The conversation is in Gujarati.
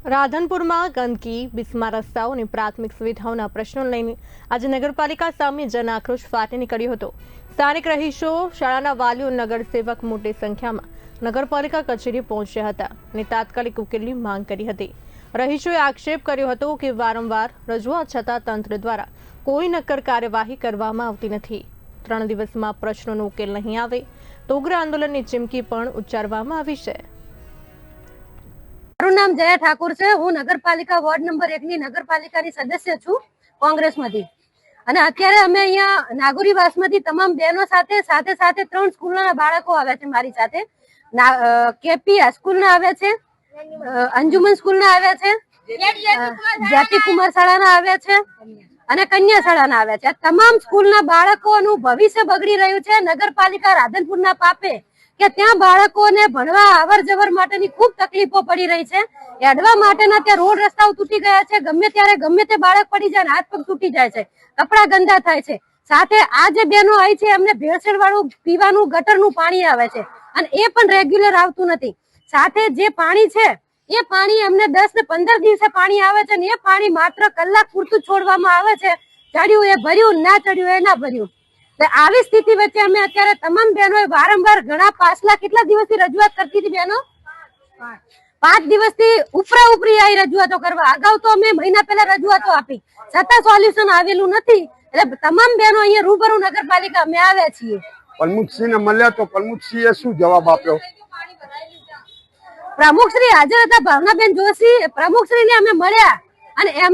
રાધનપુરમાં ગંદકી, બિસ્માર રસ્તાઓ અને પ્રાથમિક સુવિધાઓના પ્રશ્નો લઈને આજે નગરપાલિકા સામે જન આક્રોશ ફાટી નીકળ્યો હતો। સ્થાનિક રહીશો, શાળાના વાલીઓ, નગરસેવક મોટી સંખ્યામાં નગરપાલિકા કચેરી પહોંચ્યા હતા અને તાત્કાલિક ઉકેલની માંગ કરી હતી। રહીશોએ આક્ષેપ કર્યો હતો કે વારંવાર રજૂઆત છતાં તંત્ર દ્વારા કોઈ નક્કર કાર્યવાહી કરવામાં આવતી નથી। 3 દિવસમાં પ્રશ્નોનો ઉકેલ નહીં આવે તો ઉગ્ર આંદોલનની ચીમકી પણ ઉચ્ચારવામાં આવી છે। મારું નામ જયા ઠાકોર છે। હું નગરપાલિકા વોર્ડ નંબર 1 ની નગરપાલિકાની સદસ્ય છું, કોંગ્રેસમાંથી। અને અત્યારે અમે અહીંયા નાગોરીવાસમાંથી તમામ બહેનો સાથે 3 સ્કૂલના બાળકો આવ્યા છે મારી સાથે। કેપી સ્કૂલના આવ્યા છે, અંજુમન સ્કૂલના આવ્યા છે, જ્યાતિ કુમાર શાળાના આવ્યા છે અને કન્યા શાળાના આવ્યા છે। આ તમામ સ્કૂલના બાળકોનું ભવિષ્ય બગડી રહ્યું છે નગરપાલિકા રાધનપુરના પાપે, કે ત્યાં બાળકોને ભણવા અવર જવર માટેની ખૂબ તકલીફો પડી રહી છે। એડવા માટેના ત્યાં રોડ રસ્તાઓ તૂટી ગયા છે, ગમે ત્યારે ગમે તે બાળક પડી જાય, હાથ પગ તૂટી જાય છે, કપડા ગંદા થાય છે। સાથે આ જે બહેનો આવી છે એમને ભેળસેળ વાળું પીવાનું ગટરનું પાણી આવે છે અને એ પણ રેગ્યુલર આવતું નથી। સાથે જે પાણી છે એ પાણી અમને 10 ને 15 દિવસે પાણી આવે છે અને એ પાણી માત્ર કલાક પૂરતું છોડવામાં આવે છે। ચડ્યું એ ભર્યું, ના ચડ્યું એ ના ભર્યું। આવી સ્થિતિ વચ્ચે અમે અત્યારે તમામ બહેનોએ વારંવાર ઘણા પાછલા કેટલા દિવસથી રજૂઆત કરતી હતી બહેનો, 5 દિવસથી ઉપરી આવી રજૂઆતો કરવા। અગાઉ તો અમે મહિના પહેલા રજૂઆતો આપી, છતાં સોલ્યુશન આવેલું નથી। એટલે તમામ બહેનો અહીંયા રૂબરૂ નગરપાલિકા અમે આવ્યા છીએ। પ્રમુખશ્રીને મળ્યા તો પ્રમુખશ્રીએ શું જવાબ આપ્યો? પ્રમુખશ્રી હાજર હતા, ભાવનાબેન જોશી। પ્રમુખશ્રીને અમે મળ્યા અને એમ